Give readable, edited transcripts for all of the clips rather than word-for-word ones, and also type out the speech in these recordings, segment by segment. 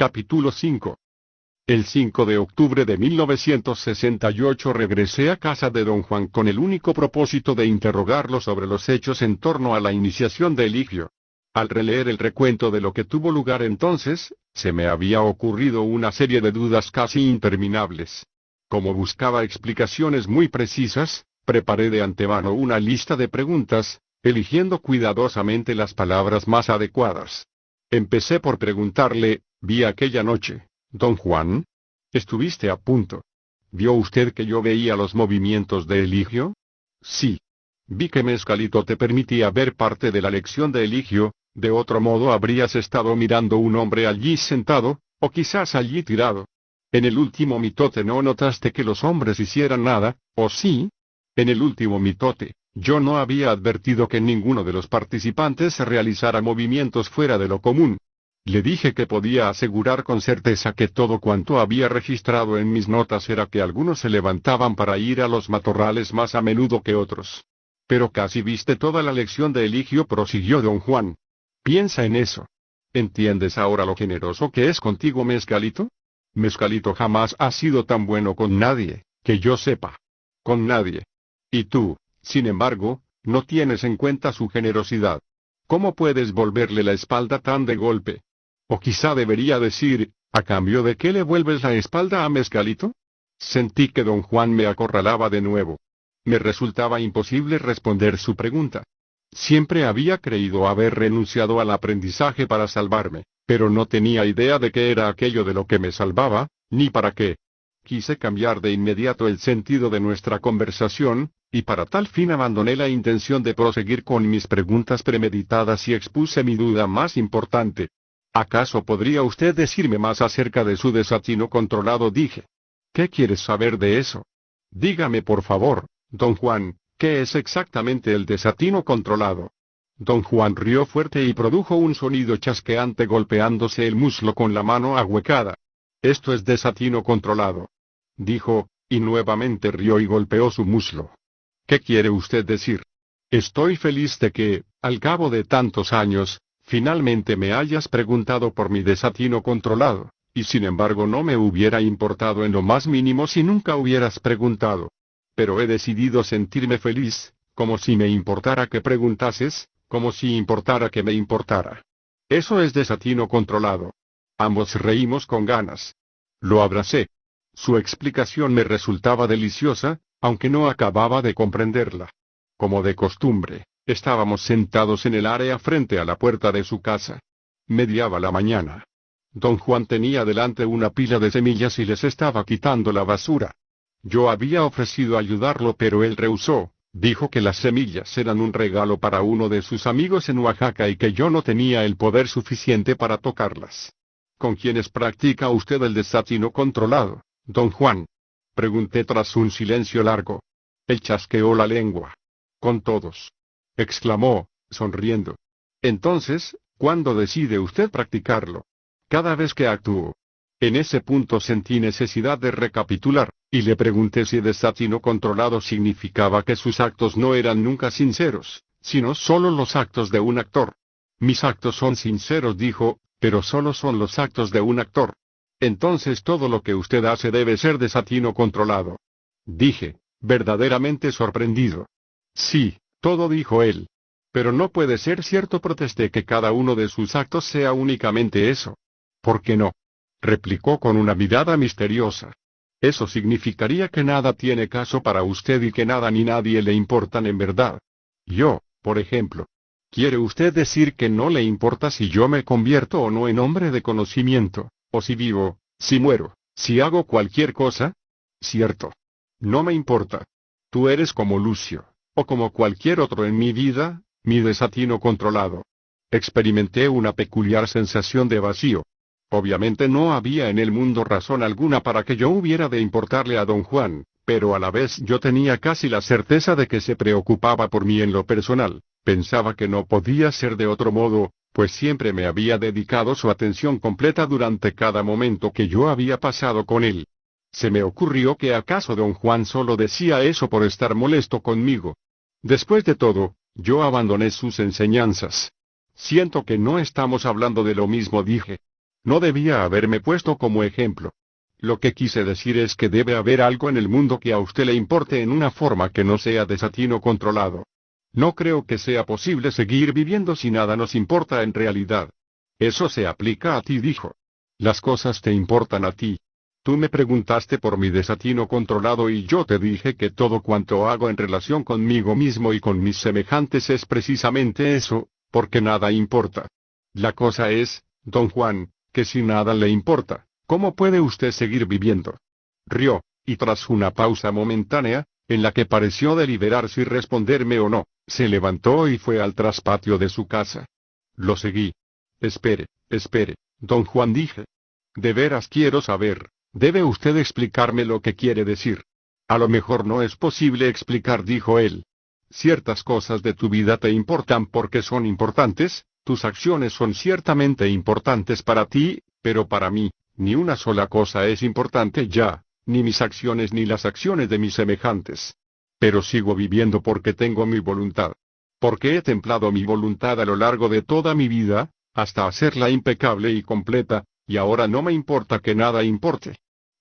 Capítulo 5. El 5 de octubre de 1968 regresé a casa de don Juan con el único propósito de interrogarlo sobre los hechos en torno a la iniciación de Eligio. Al releer el recuento de lo que tuvo lugar entonces, se me había ocurrido una serie de dudas casi interminables. Como buscaba explicaciones muy precisas, preparé de antemano una lista de preguntas, eligiendo cuidadosamente las palabras más adecuadas. Empecé por preguntarle: vi aquella noche, don Juan. ¿Estuviste a punto? ¿Vio usted que yo veía los movimientos de Eligio? Sí. Vi que Mescalito te permitía ver parte de la lección de Eligio, de otro modo habrías estado mirando un hombre allí sentado, o quizás allí tirado. En el último mitote no notaste que los hombres hicieran nada, ¿o sí? En el último mitote, yo no había advertido que ninguno de los participantes realizara movimientos fuera de lo común. Le dije que podía asegurar con certeza que todo cuanto había registrado en mis notas era que algunos se levantaban para ir a los matorrales más a menudo que otros. Pero casi viste toda la lección de Eligio, prosiguió don Juan. Piensa en eso. ¿Entiendes ahora lo generoso que es contigo Mescalito? Mescalito jamás ha sido tan bueno con nadie, que yo sepa. Con nadie. Y tú, sin embargo, no tienes en cuenta su generosidad. ¿Cómo puedes volverle la espalda tan de golpe? O quizá debería decir, ¿a cambio de qué le vuelves la espalda a Mescalito? Sentí que don Juan me acorralaba de nuevo. Me resultaba imposible responder su pregunta. Siempre había creído haber renunciado al aprendizaje para salvarme, pero no tenía idea de qué era aquello de lo que me salvaba, ni para qué. Quise cambiar de inmediato el sentido de nuestra conversación, y para tal fin abandoné la intención de proseguir con mis preguntas premeditadas y expuse mi duda más importante. ¿Acaso podría usted decirme más acerca de su desatino controlado? Dije. ¿Qué quieres saber de eso? Dígame por favor, don Juan, ¿qué es exactamente el desatino controlado? Don Juan rió fuerte y produjo un sonido chasqueante golpeándose el muslo con la mano ahuecada. Esto es desatino controlado, dijo, y nuevamente rió y golpeó su muslo. ¿Qué quiere usted decir? Estoy feliz de que, al cabo de tantos años, finalmente me hayas preguntado por mi desatino controlado, y sin embargo no me hubiera importado en lo más mínimo si nunca hubieras preguntado. Pero he decidido sentirme feliz, como si me importara que preguntases, como si importara que me importara. Eso es desatino controlado. Ambos reímos con ganas. Lo abracé. Su explicación me resultaba deliciosa, aunque no acababa de comprenderla. Como de costumbre, estábamos sentados en el área frente a la puerta de su casa. Mediaba la mañana. Don Juan tenía delante una pila de semillas y les estaba quitando la basura. Yo había ofrecido ayudarlo, pero él rehusó. Dijo que las semillas eran un regalo para uno de sus amigos en Oaxaca y que yo no tenía el poder suficiente para tocarlas. ¿Con quiénes practica usted el desatino controlado, don Juan? Pregunté tras un silencio largo. Él chasqueó la lengua. Con todos, exclamó, sonriendo. Entonces, ¿cuándo decide usted practicarlo? Cada vez que actúo. En ese punto sentí necesidad de recapitular, y le pregunté si desatino controlado significaba que sus actos no eran nunca sinceros, sino solo los actos de un actor. Mis actos son sinceros, dijo, pero solo son los actos de un actor. Entonces todo lo que usted hace debe ser desatino controlado. Dije, verdaderamente sorprendido. Sí, todo, dijo él. Pero no puede ser cierto, protesté, que cada uno de sus actos sea únicamente eso. ¿Por qué no? Replicó con una mirada misteriosa. Eso significaría que nada tiene caso para usted y que nada ni nadie le importan en verdad. Yo, por ejemplo. ¿Quiere usted decir que no le importa si yo me convierto o no en hombre de conocimiento, o si vivo, si muero, si hago cualquier cosa? Cierto. No me importa. Tú eres como Lucio, o como cualquier otro en mi vida, mi desatino controlado. Experimenté una peculiar sensación de vacío. Obviamente no había en el mundo razón alguna para que yo hubiera de importarle a don Juan, pero a la vez yo tenía casi la certeza de que se preocupaba por mí en lo personal. Pensaba que no podía ser de otro modo, pues siempre me había dedicado su atención completa durante cada momento que yo había pasado con él. Se me ocurrió que acaso don Juan solo decía eso por estar molesto conmigo. Después de todo, yo abandoné sus enseñanzas. Siento que no estamos hablando de lo mismo, dije. No debía haberme puesto como ejemplo. Lo que quise decir es que debe haber algo en el mundo que a usted le importe en una forma que no sea desatino controlado. No creo que sea posible seguir viviendo si nada nos importa en realidad. Eso se aplica a ti, dijo. Las cosas te importan a ti. Tú me preguntaste por mi desatino controlado y yo te dije que todo cuanto hago en relación conmigo mismo y con mis semejantes es precisamente eso, porque nada importa. La cosa es, don Juan, que si nada le importa, ¿cómo puede usted seguir viviendo? Rió, y tras una pausa momentánea, en la que pareció deliberar si responderme o no, se levantó y fue al traspatio de su casa. Lo seguí. Espere, don Juan, dije. De veras quiero saber. Debe usted explicarme lo que quiere decir. A lo mejor no es posible explicar, dijo él. Ciertas cosas de tu vida te importan porque son importantes, tus acciones son ciertamente importantes para ti, pero para mí, ni una sola cosa es importante ya, ni mis acciones ni las acciones de mis semejantes. Pero sigo viviendo porque tengo mi voluntad. Porque he templado mi voluntad a lo largo de toda mi vida, hasta hacerla impecable y completa, y ahora no me importa que nada importe.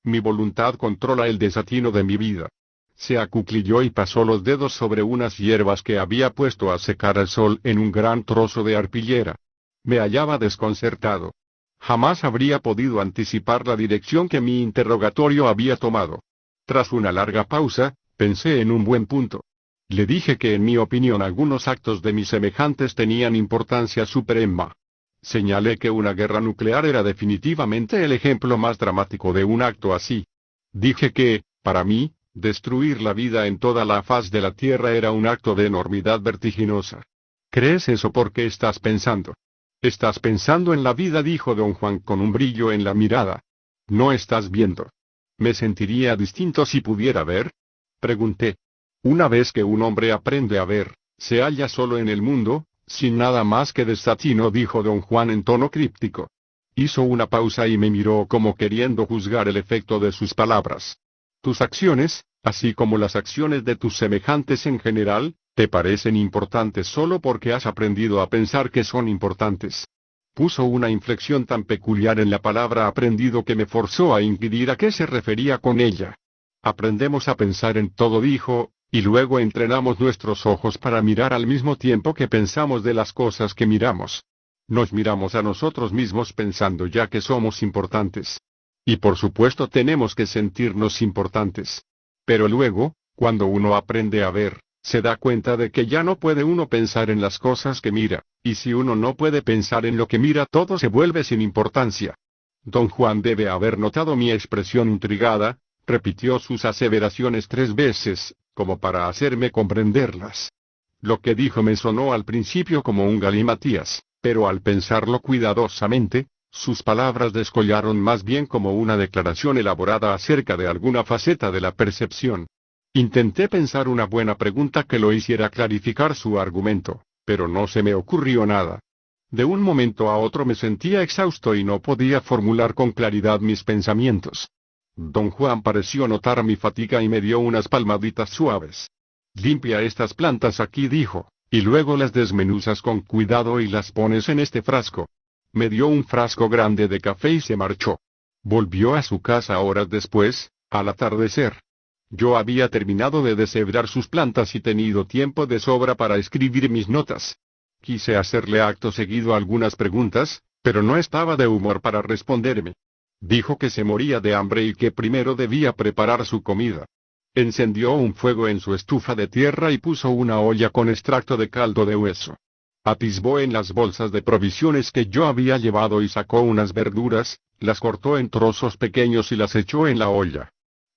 Mi voluntad controla el desatino de mi vida. Se acuclilló y pasó los dedos sobre unas hierbas que había puesto a secar al sol en un gran trozo de arpillera. Me hallaba desconcertado. Jamás habría podido anticipar la dirección que mi interrogatorio había tomado. Tras una larga pausa, pensé en un buen punto. Le dije que en mi opinión algunos actos de mis semejantes tenían importancia suprema. Señalé que una guerra nuclear era definitivamente el ejemplo más dramático de un acto así. Dije que, para mí, destruir la vida en toda la faz de la Tierra era un acto de enormidad vertiginosa. ¿Crees eso porque estás pensando? Estás pensando en la vida, dijo don Juan con un brillo en la mirada. No estás viendo. ¿Me sentiría distinto si pudiera ver? Pregunté. Una vez que un hombre aprende a ver, se halla solo en el mundo, sin nada más que desatino, dijo don Juan en tono críptico. Hizo una pausa y me miró como queriendo juzgar el efecto de sus palabras. Tus acciones, así como las acciones de tus semejantes en general, te parecen importantes solo porque has aprendido a pensar que son importantes. Puso una inflexión tan peculiar en la palabra aprendido que me forzó a inquirir a qué se refería con ella. Aprendemos a pensar en todo, dijo, y luego entrenamos nuestros ojos para mirar al mismo tiempo que pensamos de las cosas que miramos. Nos miramos a nosotros mismos pensando ya que somos importantes. Y por supuesto tenemos que sentirnos importantes. Pero luego, cuando uno aprende a ver, se da cuenta de que ya no puede uno pensar en las cosas que mira, y si uno no puede pensar en lo que mira, todo se vuelve sin importancia. Don Juan debe haber notado mi expresión intrigada, repitió sus aseveraciones 3 veces, como para hacerme comprenderlas. Lo que dijo me sonó al principio como un galimatías, pero al pensarlo cuidadosamente, sus palabras descollaron más bien como una declaración elaborada acerca de alguna faceta de la percepción. Intenté pensar una buena pregunta que lo hiciera clarificar su argumento, pero no se me ocurrió nada. De un momento a otro me sentía exhausto y no podía formular con claridad mis pensamientos. Don Juan pareció notar mi fatiga y me dio unas palmaditas suaves. Limpia estas plantas aquí, dijo, y luego las desmenuzas con cuidado y las pones en este frasco. Me dio un frasco grande de café y se marchó. Volvió a su casa horas después, al atardecer. Yo había terminado de deshebrar sus plantas y tenido tiempo de sobra para escribir mis notas. Quise hacerle acto seguido algunas preguntas, pero no estaba de humor para responderme. Dijo que se moría de hambre y que primero debía preparar su comida. Encendió un fuego en su estufa de tierra y puso una olla con extracto de caldo de hueso. Atisbó en las bolsas de provisiones que yo había llevado y sacó unas verduras, las cortó en trozos pequeños y las echó en la olla.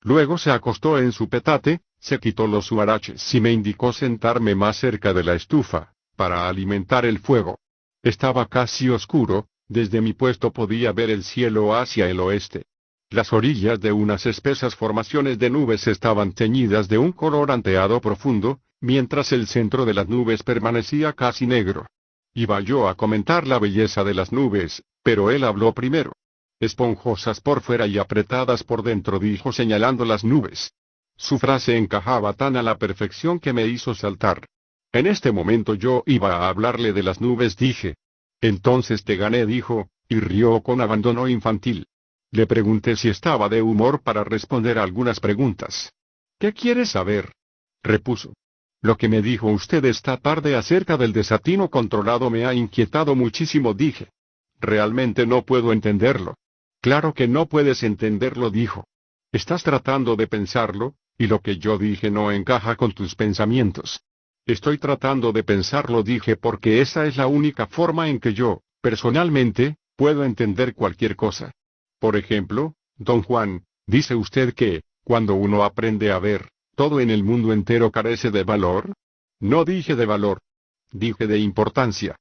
Luego se acostó en su petate, se quitó los huaraches y me indicó sentarme más cerca de la estufa, para alimentar el fuego. Estaba casi oscuro. Desde mi puesto podía ver el cielo hacia el oeste. Las orillas de unas espesas formaciones de nubes estaban teñidas de un color anteado profundo, mientras el centro de las nubes permanecía casi negro. Iba yo a comentar la belleza de las nubes, pero él habló primero. Esponjosas por fuera y apretadas por dentro, dijo señalando las nubes. Su frase encajaba tan a la perfección que me hizo saltar. En este momento yo iba a hablarle de las nubes, dije. Entonces te gané, dijo, y rió con abandono infantil. Le pregunté si estaba de humor para responder algunas preguntas. ¿Qué quiere saber?, repuso. Lo que me dijo usted esta tarde acerca del desatino controlado me ha inquietado muchísimo, dije. Realmente no puedo entenderlo. Claro que no puedes entenderlo, dijo. Estás tratando de pensarlo, y lo que yo dije no encaja con tus pensamientos. Estoy tratando de pensarlo, dije, porque esa es la única forma en que yo, personalmente, puedo entender cualquier cosa. Por ejemplo, don Juan, dice usted que, cuando uno aprende a ver, todo en el mundo entero carece de valor. No dije de valor. Dije de importancia.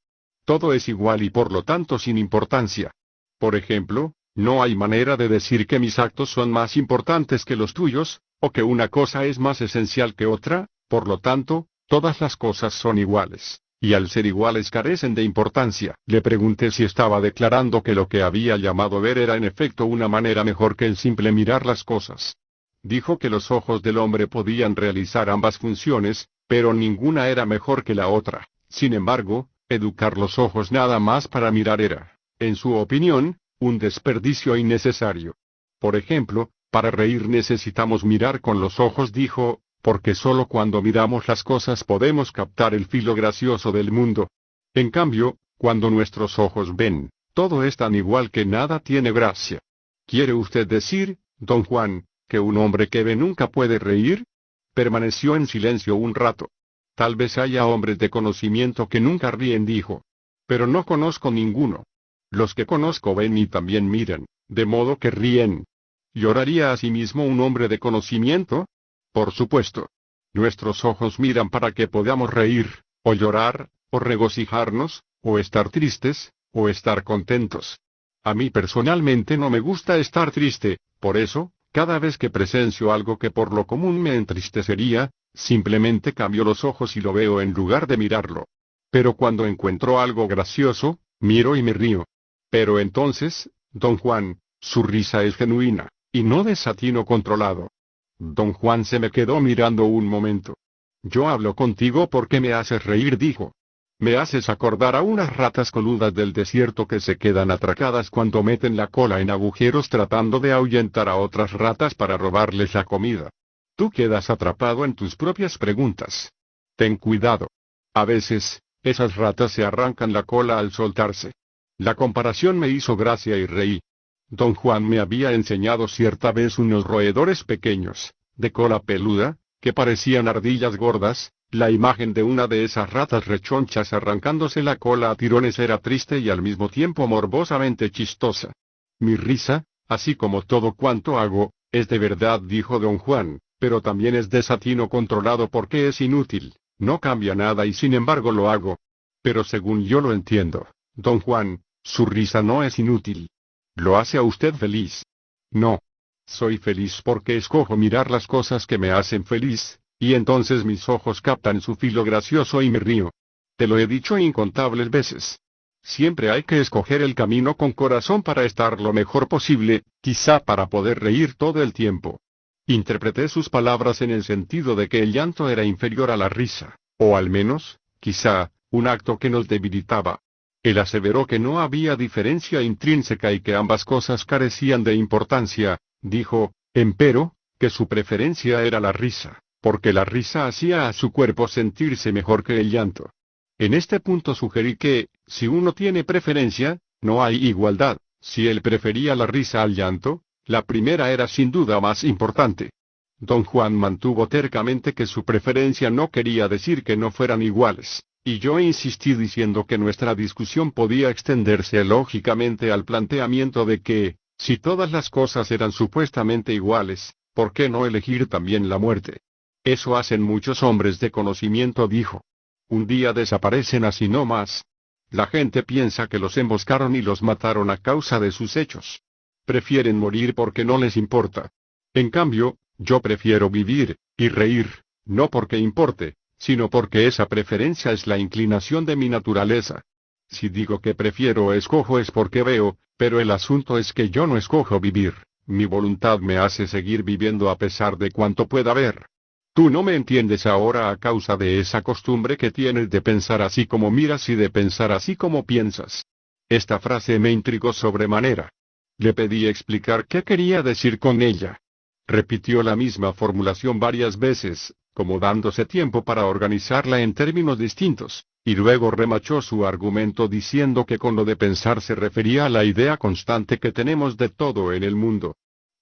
Todo es igual y por lo tanto sin importancia. Por ejemplo, no hay manera de decir que mis actos son más importantes que los tuyos, o que una cosa es más esencial que otra, por lo tanto, todas las cosas son iguales, y al ser iguales carecen de importancia. Le pregunté si estaba declarando que lo que había llamado ver era en efecto una manera mejor que el simple mirar las cosas. Dijo que los ojos del hombre podían realizar ambas funciones, pero ninguna era mejor que la otra. Sin embargo, educar los ojos nada más para mirar era, en su opinión, un desperdicio innecesario. Por ejemplo, para reír necesitamos mirar con los ojos, dijo, porque solo cuando miramos las cosas podemos captar el filo gracioso del mundo. En cambio, cuando nuestros ojos ven, todo es tan igual que nada tiene gracia. ¿Quiere usted decir, don Juan, que un hombre que ve nunca puede reír? Permaneció en silencio un rato. Tal vez haya hombres de conocimiento que nunca ríen, dijo. Pero no conozco ninguno. Los que conozco ven y también miran, de modo que ríen. ¿Lloraría asimismo un hombre de conocimiento? Por supuesto. Nuestros ojos miran para que podamos reír, o llorar, o regocijarnos, o estar tristes, o estar contentos. A mí personalmente no me gusta estar triste, por eso, cada vez que presencio algo que por lo común me entristecería, simplemente cambio los ojos y lo veo en lugar de mirarlo. Pero cuando encuentro algo gracioso, miro y me río. Pero entonces, don Juan, su risa es genuina, y no desatino controlado. Don Juan se me quedó mirando un momento. Yo hablo contigo porque me haces reír, dijo. Me haces acordar a unas ratas coludas del desierto que se quedan atracadas cuando meten la cola en agujeros tratando de ahuyentar a otras ratas para robarles la comida. Tú quedas atrapado en tus propias preguntas. Ten cuidado. A veces, esas ratas se arrancan la cola al soltarse. La comparación me hizo gracia y reí. Don Juan me había enseñado cierta vez unos roedores pequeños, de cola peluda, que parecían ardillas gordas. La imagen de una de esas ratas rechonchas arrancándose la cola a tirones era triste y al mismo tiempo morbosamente chistosa. Mi risa, así como todo cuanto hago, es de verdad, dijo don Juan, pero también es desatino controlado porque es inútil, no cambia nada y sin embargo lo hago. Pero según yo lo entiendo, don Juan, su risa no es inútil. ¿Lo hace a usted feliz? No. Soy feliz porque escojo mirar las cosas que me hacen feliz. Y entonces mis ojos captan su filo gracioso y me río. Te lo he dicho incontables veces. Siempre hay que escoger el camino con corazón para estar lo mejor posible, quizá para poder reír todo el tiempo. Interpreté sus palabras en el sentido de que el llanto era inferior a la risa, o al menos, quizá, un acto que nos debilitaba. Él aseveró que no había diferencia intrínseca y que ambas cosas carecían de importancia, dijo, empero, que su preferencia era la risa, porque la risa hacía a su cuerpo sentirse mejor que el llanto. En este punto sugerí que, si uno tiene preferencia, no hay igualdad. Si él prefería la risa al llanto, la primera era sin duda más importante. Don Juan mantuvo tercamente que su preferencia no quería decir que no fueran iguales, y yo insistí diciendo que nuestra discusión podía extenderse lógicamente al planteamiento de que, si todas las cosas eran supuestamente iguales, ¿por qué no elegir también la muerte? Eso hacen muchos hombres de conocimiento, dijo. Un día desaparecen así no más. La gente piensa que los emboscaron y los mataron a causa de sus hechos. Prefieren morir porque no les importa. En cambio, yo prefiero vivir, y reír, no porque importe, sino porque esa preferencia es la inclinación de mi naturaleza. Si digo que prefiero o escojo es porque veo, pero el asunto es que yo no escojo vivir, mi voluntad me hace seguir viviendo a pesar de cuanto pueda ver. Tú no me entiendes ahora a causa de esa costumbre que tienes de pensar así como miras y de pensar así como piensas. Esta frase me intrigó sobremanera. Le pedí explicar qué quería decir con ella. Repitió la misma formulación varias veces, como dándose tiempo para organizarla en términos distintos, y luego remachó su argumento diciendo que con lo de pensar se refería a la idea constante que tenemos de todo en el mundo.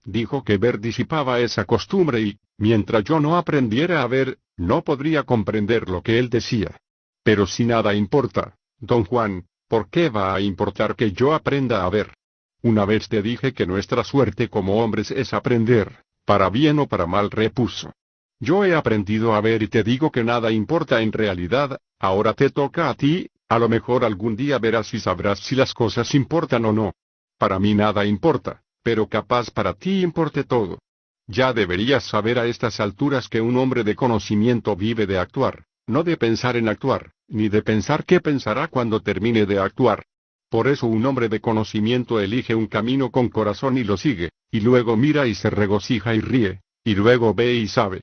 Dijo que ver disipaba esa costumbre y, mientras yo no aprendiera a ver, no podría comprender lo que él decía. Pero si nada importa, don Juan, ¿por qué va a importar que yo aprenda a ver? Una vez te dije que nuestra suerte como hombres es aprender, para bien o para mal, repuso. Yo he aprendido a ver y te digo que nada importa en realidad, ahora te toca a ti, a lo mejor algún día verás y sabrás si las cosas importan o no. Para mí nada importa, pero capaz para ti importe todo. Ya deberías saber a estas alturas que un hombre de conocimiento vive de actuar, no de pensar en actuar, ni de pensar qué pensará cuando termine de actuar. Por eso un hombre de conocimiento elige un camino con corazón y lo sigue, y luego mira y se regocija y ríe, y luego ve y sabe.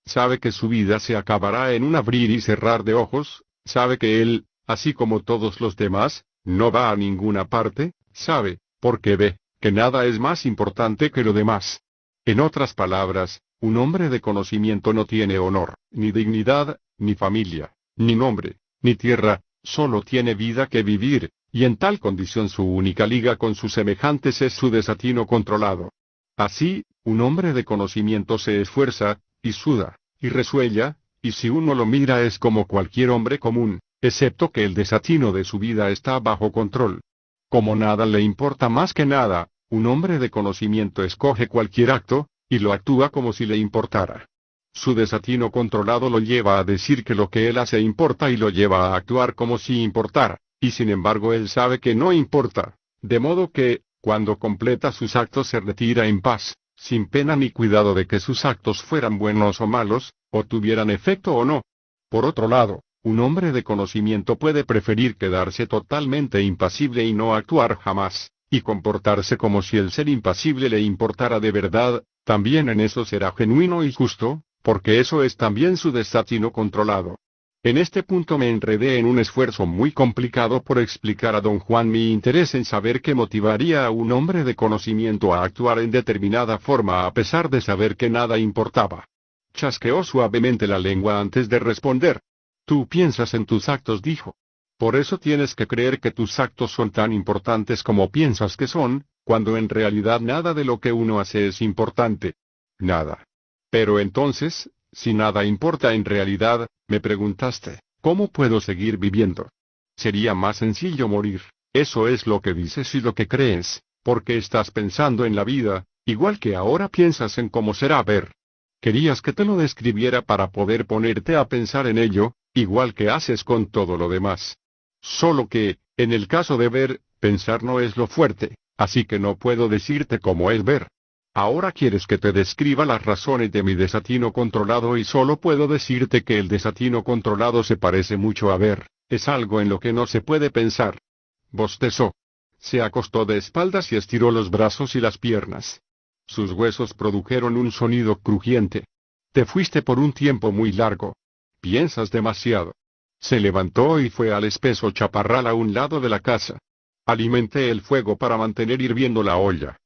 Sabe que su vida se acabará en un abrir y cerrar de ojos, sabe que él, así como todos los demás, no va a ninguna parte, sabe, porque ve, que nada es más importante que lo demás. En otras palabras, un hombre de conocimiento no tiene honor, ni dignidad, ni familia, ni nombre, ni tierra, solo tiene vida que vivir, y en tal condición su única liga con sus semejantes es su desatino controlado. Así, un hombre de conocimiento se esfuerza, y suda, y resuella, y si uno lo mira es como cualquier hombre común, excepto que el desatino de su vida está bajo control. Como nada le importa más que nada, un hombre de conocimiento escoge cualquier acto, y lo actúa como si le importara. Su desatino controlado lo lleva a decir que lo que él hace importa y lo lleva a actuar como si importara, y sin embargo él sabe que no importa, de modo que, cuando completa sus actos se retira en paz, sin pena ni cuidado de que sus actos fueran buenos o malos, o tuvieran efecto o no. Por otro lado, un hombre de conocimiento puede preferir quedarse totalmente impasible y no actuar jamás, y comportarse como si el ser impasible le importara de verdad, también en eso será genuino y justo, porque eso es también su desatino controlado. En este punto me enredé en un esfuerzo muy complicado por explicar a don Juan mi interés en saber qué motivaría a un hombre de conocimiento a actuar en determinada forma a pesar de saber que nada importaba. Chasqueó suavemente la lengua antes de responder. Tú piensas en tus actos, dijo. Por eso tienes que creer que tus actos son tan importantes como piensas que son, cuando en realidad nada de lo que uno hace es importante. Nada. Pero entonces, si nada importa en realidad, me preguntaste, ¿cómo puedo seguir viviendo? Sería más sencillo morir. Eso es lo que dices y lo que crees, porque estás pensando en la vida, igual que ahora piensas en cómo será ver. Querías que te lo describiera para poder ponerte a pensar en ello, igual que haces con todo lo demás. Solo que, en el caso de ver, pensar no es lo fuerte, así que no puedo decirte cómo es ver. Ahora quieres que te describa las razones de mi desatino controlado y solo puedo decirte que el desatino controlado se parece mucho a ver, es algo en lo que no se puede pensar. Bostezó. Se acostó de espaldas y estiró los brazos y las piernas. Sus huesos produjeron un sonido crujiente. Te fuiste por un tiempo muy largo. Piensas demasiado. Se levantó y fue al espeso chaparral a un lado de la casa. Alimenté el fuego para mantener hirviendo la olla.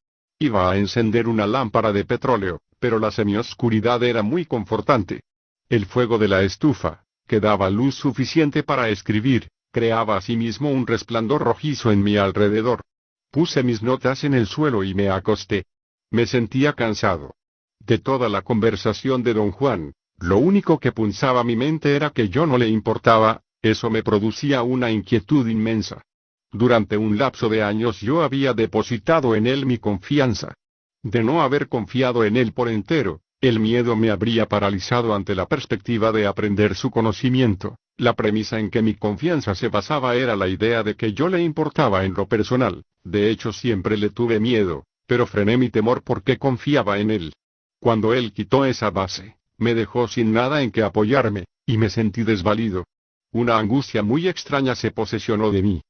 Iba a encender una lámpara de petróleo, pero la semioscuridad era muy confortante. El fuego de la estufa, que daba luz suficiente para escribir, creaba asimismo un resplandor rojizo en mi alrededor. Puse mis notas en el suelo y me acosté. Me sentía cansado. De toda la conversación de don Juan, lo único que punzaba mi mente era que yo no le importaba, eso me producía una inquietud inmensa. Durante un lapso de años yo había depositado en él mi confianza. De no haber confiado en él por entero, el miedo me habría paralizado ante la perspectiva de aprender su conocimiento. La premisa en que mi confianza se basaba era la idea de que yo le importaba en lo personal. De hecho siempre le tuve miedo, pero frené mi temor porque confiaba en él. Cuando él quitó esa base, me dejó sin nada en que apoyarme, y me sentí desvalido. Una angustia muy extraña se posesionó de mí.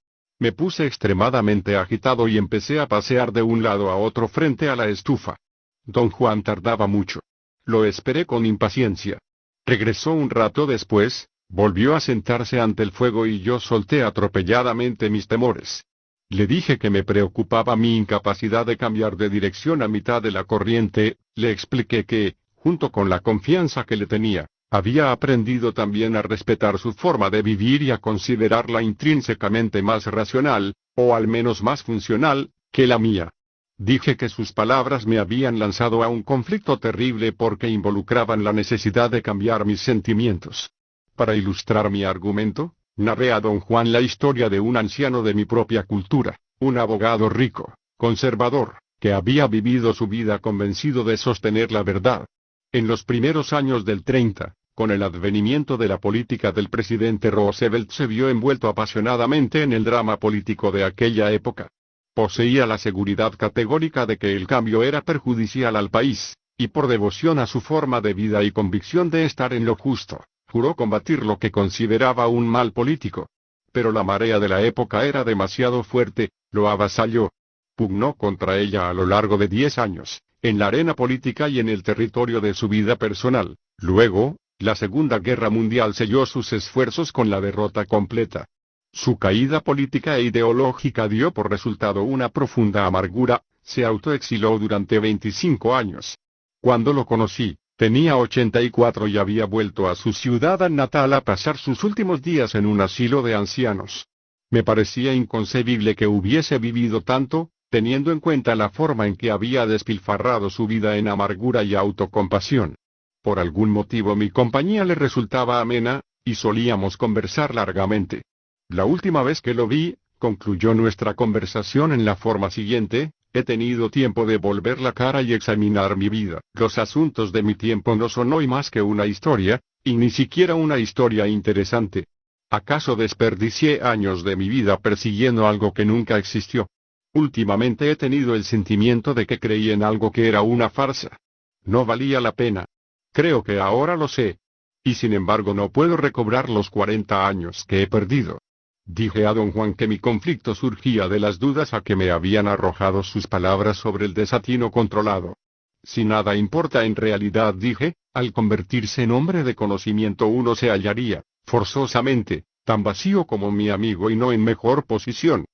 Me puse extremadamente agitado y empecé a pasear de un lado a otro frente a la estufa. Don Juan tardaba mucho. Lo esperé con impaciencia. Regresó un rato después, volvió a sentarse ante el fuego y yo solté atropelladamente mis temores. Le dije que me preocupaba mi incapacidad de cambiar de dirección a mitad de la corriente, le expliqué que, junto con la confianza que le tenía, había aprendido también a respetar su forma de vivir y a considerarla intrínsecamente más racional, o al menos más funcional, que la mía. Dije que sus palabras me habían lanzado a un conflicto terrible porque involucraban la necesidad de cambiar mis sentimientos. Para ilustrar mi argumento, narré a don Juan la historia de un anciano de mi propia cultura, un abogado rico, conservador, que había vivido su vida convencido de sostener la verdad. En los primeros años del 30, con el advenimiento de la política del presidente Roosevelt, se vio envuelto apasionadamente en el drama político de aquella época. Poseía la seguridad categórica de que el cambio era perjudicial al país, y por devoción a su forma de vida y convicción de estar en lo justo, juró combatir lo que consideraba un mal político. Pero la marea de la época era demasiado fuerte, lo avasalló. Pugnó contra ella a lo largo de 10 años, en la arena política y en el territorio de su vida personal. Luego, la Segunda Guerra Mundial selló sus esfuerzos con la derrota completa. Su caída política e ideológica dio por resultado una profunda amargura, se autoexiló durante 25 años. Cuando lo conocí, tenía 84 y había vuelto a su ciudad natal a pasar sus últimos días en un asilo de ancianos. Me parecía inconcebible que hubiese vivido tanto, teniendo en cuenta la forma en que había despilfarrado su vida en amargura y autocompasión. Por algún motivo mi compañía le resultaba amena, y solíamos conversar largamente. La última vez que lo vi, concluyó nuestra conversación en la forma siguiente: he tenido tiempo de volver la cara y examinar mi vida. Los asuntos de mi tiempo no son hoy más que una historia, y ni siquiera una historia interesante. ¿Acaso desperdicié años de mi vida persiguiendo algo que nunca existió? Últimamente he tenido el sentimiento de que creí en algo que era una farsa. No valía la pena. Creo que ahora lo sé. Y sin embargo no puedo recobrar los 40 años que he perdido. Dije a don Juan que mi conflicto surgía de las dudas a que me habían arrojado sus palabras sobre el desatino controlado. Si nada importa en realidad, dije, al convertirse en hombre de conocimiento uno se hallaría, forzosamente, tan vacío como mi amigo y no en mejor posición.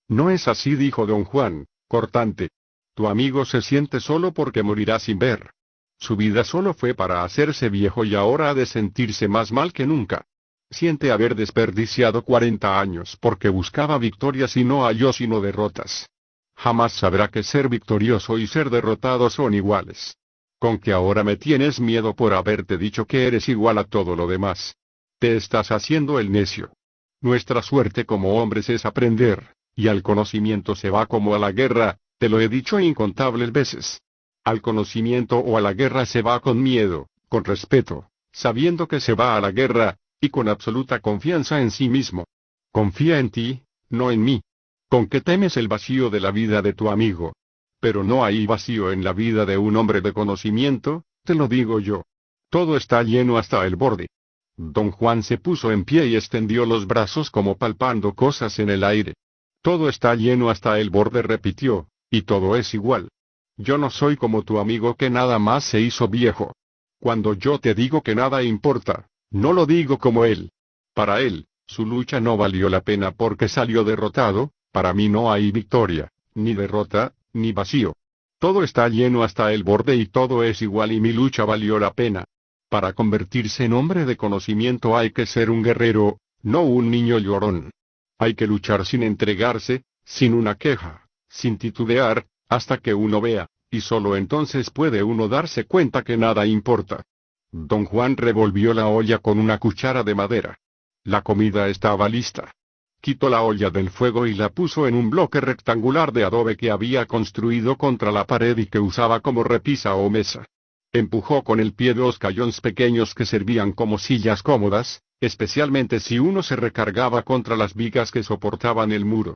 No es así, dijo don Juan, cortante. Tu amigo se siente solo porque morirá sin ver. Su vida solo fue para hacerse viejo y ahora ha de sentirse más mal que nunca. Siente haber desperdiciado 40 años porque buscaba victorias y no halló sino derrotas. Jamás sabrá que ser victorioso y ser derrotado son iguales. Con que ahora me tienes miedo por haberte dicho que eres igual a todo lo demás. Te estás haciendo el necio. Nuestra suerte como hombres es aprender, y al conocimiento se va como a la guerra, te lo he dicho incontables veces. Al conocimiento o a la guerra se va con miedo, con respeto, sabiendo que se va a la guerra, y con absoluta confianza en sí mismo. Confía en ti, no en mí. Con que temes el vacío de la vida de tu amigo. Pero no hay vacío en la vida de un hombre de conocimiento, te lo digo yo. Todo está lleno hasta el borde. Don Juan se puso en pie y extendió los brazos como palpando cosas en el aire. Todo está lleno hasta el borde, repitió, y todo es igual. Yo no soy como tu amigo que nada más se hizo viejo. Cuando yo te digo que nada importa, no lo digo como él. Para él, su lucha no valió la pena porque salió derrotado. Para mí no hay victoria, ni derrota, ni vacío. Todo está lleno hasta el borde y todo es igual y mi lucha valió la pena. Para convertirse en hombre de conocimiento hay que ser un guerrero, no un niño llorón. Hay que luchar sin entregarse, sin una queja, sin titubear, hasta que uno vea, y solo entonces puede uno darse cuenta que nada importa. Don Juan revolvió la olla con una cuchara de madera. La comida estaba lista. Quitó la olla del fuego y la puso en un bloque rectangular de adobe que había construido contra la pared y que usaba como repisa o mesa. Empujó con el pie 2 cajones pequeños que servían como sillas cómodas, especialmente si uno se recargaba contra las vigas que soportaban el muro.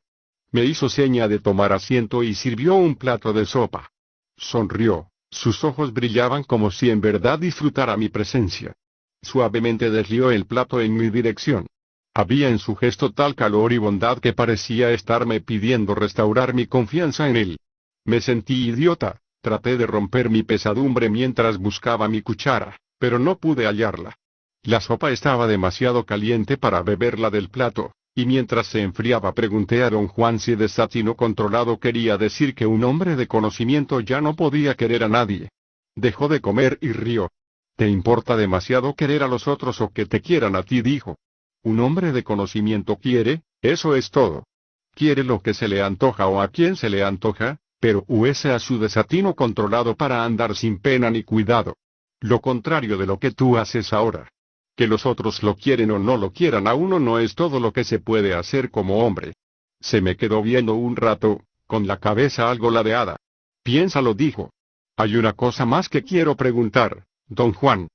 Me hizo seña de tomar asiento y sirvió un plato de sopa. Sonrió, sus ojos brillaban como si en verdad disfrutara mi presencia. Suavemente deslió el plato en mi dirección. Había en su gesto tal calor y bondad que parecía estarme pidiendo restaurar mi confianza en él. Me sentí idiota, traté de romper mi pesadumbre mientras buscaba mi cuchara, pero no pude hallarla. La sopa estaba demasiado caliente para beberla del plato, Y mientras se enfriaba pregunté a don Juan si desatino controlado quería decir que un hombre de conocimiento ya no podía querer a nadie. Dejó de comer y rió. ¿Te importa demasiado querer a los otros o que te quieran a ti? Dijo. Un hombre de conocimiento quiere, eso es todo. Quiere lo que se le antoja o a quien se le antoja, pero huese a su desatino controlado para andar sin pena ni cuidado. Lo contrario de lo que tú haces ahora. Que los otros lo quieren o no lo quieran a uno no es todo lo que se puede hacer como hombre. Se me quedó viendo un rato, con la cabeza algo ladeada. Piénsalo, dijo. Hay una cosa más que quiero preguntar, don Juan.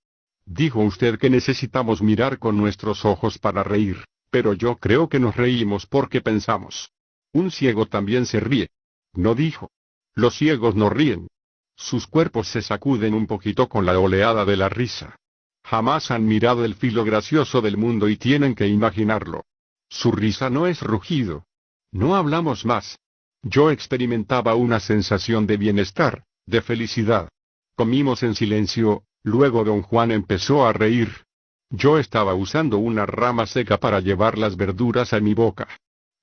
Dijo usted que necesitamos mirar con nuestros ojos para reír, pero yo creo que nos reímos porque pensamos. Un ciego también se ríe. No, dijo. Los ciegos no ríen. Sus cuerpos se sacuden un poquito con la oleada de la risa. Jamás han mirado el filo gracioso del mundo y tienen que imaginarlo. Su risa no es rugido. No hablamos más. Yo experimentaba una sensación de bienestar, de felicidad. Comimos en silencio, luego don Juan empezó a reír. Yo estaba usando una rama seca para llevar las verduras a mi boca.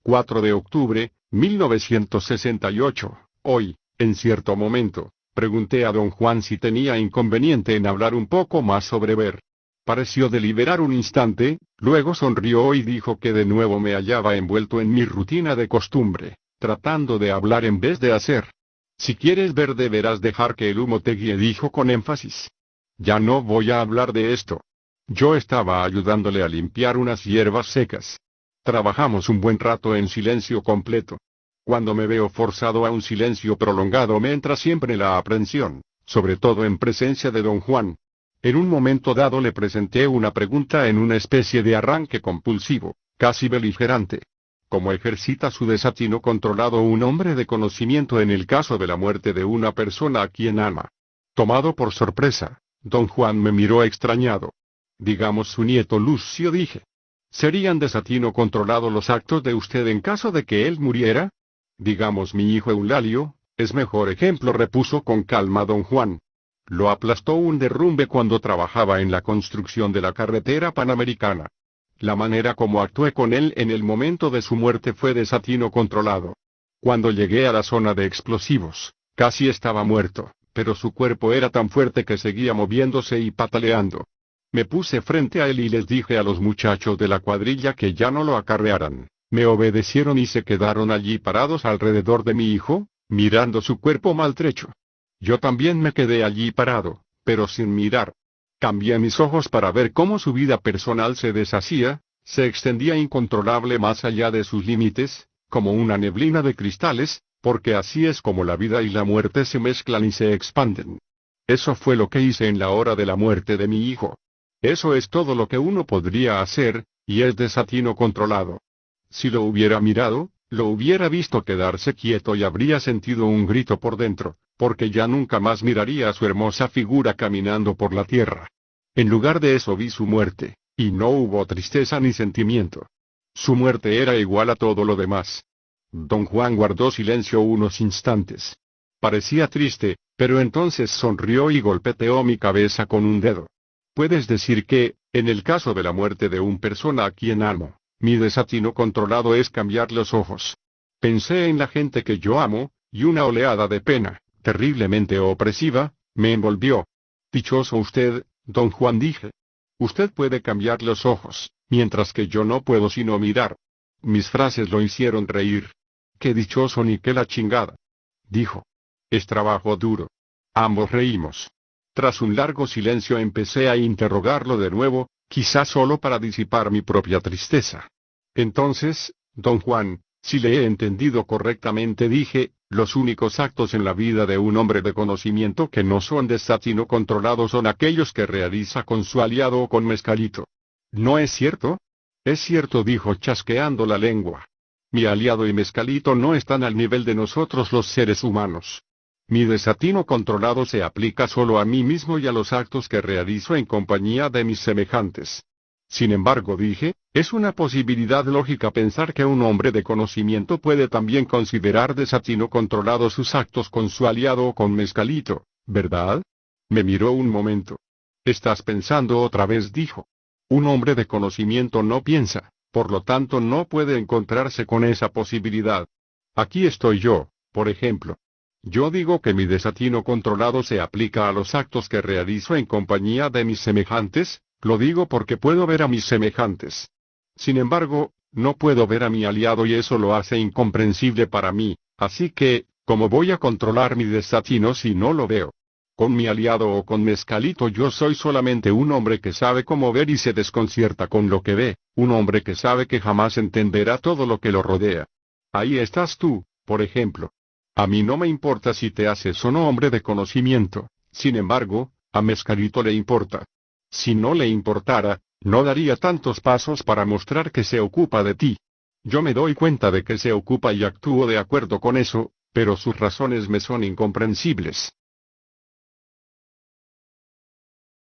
4 de octubre, 1968, hoy, en cierto momento. Pregunté a don Juan si tenía inconveniente en hablar un poco más sobre ver. Pareció deliberar un instante, luego sonrió y dijo que de nuevo me hallaba envuelto en mi rutina de costumbre, tratando de hablar en vez de hacer. Si quieres ver deberás dejar que el humo te guíe, dijo con énfasis. Ya no voy a hablar de esto. Yo estaba ayudándole a limpiar unas hierbas secas. Trabajamos un buen rato en silencio completo. Cuando me veo forzado a un silencio prolongado me entra siempre la aprensión, sobre todo en presencia de don Juan. En un momento dado le presenté una pregunta en una especie de arranque compulsivo, casi beligerante. ¿Cómo ejercita su desatino controlado un hombre de conocimiento en el caso de la muerte de una persona a quien ama? Tomado por sorpresa, don Juan me miró extrañado. Digamos su nieto Lucio, dije. ¿Serían desatino controlado los actos de usted en caso de que él muriera? Digamos mi hijo Eulalio, es mejor ejemplo, repuso con calma don Juan. Lo aplastó un derrumbe cuando trabajaba en la construcción de la carretera panamericana. La manera como actué con él en el momento de su muerte fue desatino controlado. Cuando llegué a la zona de explosivos, casi estaba muerto, pero su cuerpo era tan fuerte que seguía moviéndose y pataleando. Me puse frente a él y les dije a los muchachos de la cuadrilla que ya no lo acarrearan. Me obedecieron y se quedaron allí parados alrededor de mi hijo, mirando su cuerpo maltrecho. Yo también me quedé allí parado, pero sin mirar. Cambié mis ojos para ver cómo su vida personal se deshacía, se extendía incontrolable más allá de sus límites, como una neblina de cristales, porque así es como la vida y la muerte se mezclan y se expanden. Eso fue lo que hice en la hora de la muerte de mi hijo. Eso es todo lo que uno podría hacer, y es desatino controlado. Si lo hubiera mirado, lo hubiera visto quedarse quieto y habría sentido un grito por dentro, porque ya nunca más miraría a su hermosa figura caminando por la tierra. En lugar de eso vi su muerte, y no hubo tristeza ni sentimiento. Su muerte era igual a todo lo demás. Don Juan guardó silencio unos instantes. Parecía triste, pero entonces sonrió y golpeteó mi cabeza con un dedo. Puedes decir que, en el caso de la muerte de una persona a quien amo, mi desatino controlado es cambiar los ojos. Pensé en la gente que yo amo, y una oleada de pena, terriblemente opresiva, me envolvió. Dichoso usted, don Juan, dije. Usted puede cambiar los ojos, mientras que yo no puedo sino mirar. Mis frases lo hicieron reír. Qué dichoso ni qué la chingada, dijo. Es trabajo duro. Ambos reímos. Tras un largo silencio empecé a interrogarlo de nuevo, quizás solo para disipar mi propia tristeza. Entonces, don Juan, si le he entendido correctamente, dije, los únicos actos en la vida de un hombre de conocimiento que no son desatino controlado son aquellos que realiza con su aliado o con Mescalito. ¿No es cierto? Es cierto, dijo chasqueando la lengua. Mi aliado y Mescalito no están al nivel de nosotros los seres humanos. Mi desatino controlado se aplica solo a mí mismo y a los actos que realizo en compañía de mis semejantes. Sin embargo, dije, es una posibilidad lógica pensar que un hombre de conocimiento puede también considerar desatino controlado sus actos con su aliado o con Mescalito, ¿verdad? Me miró un momento. Estás pensando otra vez, dijo. Un hombre de conocimiento no piensa, Por lo tanto no puede encontrarse con esa posibilidad. Aquí estoy yo, por ejemplo. Yo digo que mi desatino controlado se aplica a los actos que realizo en compañía de mis semejantes, lo digo porque puedo ver a mis semejantes. Sin embargo, no puedo ver a mi aliado y eso lo hace incomprensible para mí, así que, ¿cómo voy a controlar mi desatino si no lo veo? Con mi aliado o con Mezcalito yo soy solamente un hombre que sabe cómo ver y se desconcierta con lo que ve, un hombre que sabe que jamás entenderá todo lo que lo rodea. Ahí estás tú, por ejemplo. A mí no me importa si te haces o no hombre de conocimiento, sin embargo, a Mezcalito le importa. Si no le importara, no daría tantos pasos para mostrar que se ocupa de ti. Yo me doy cuenta de que se ocupa y actúo de acuerdo con eso, pero sus razones me son incomprensibles.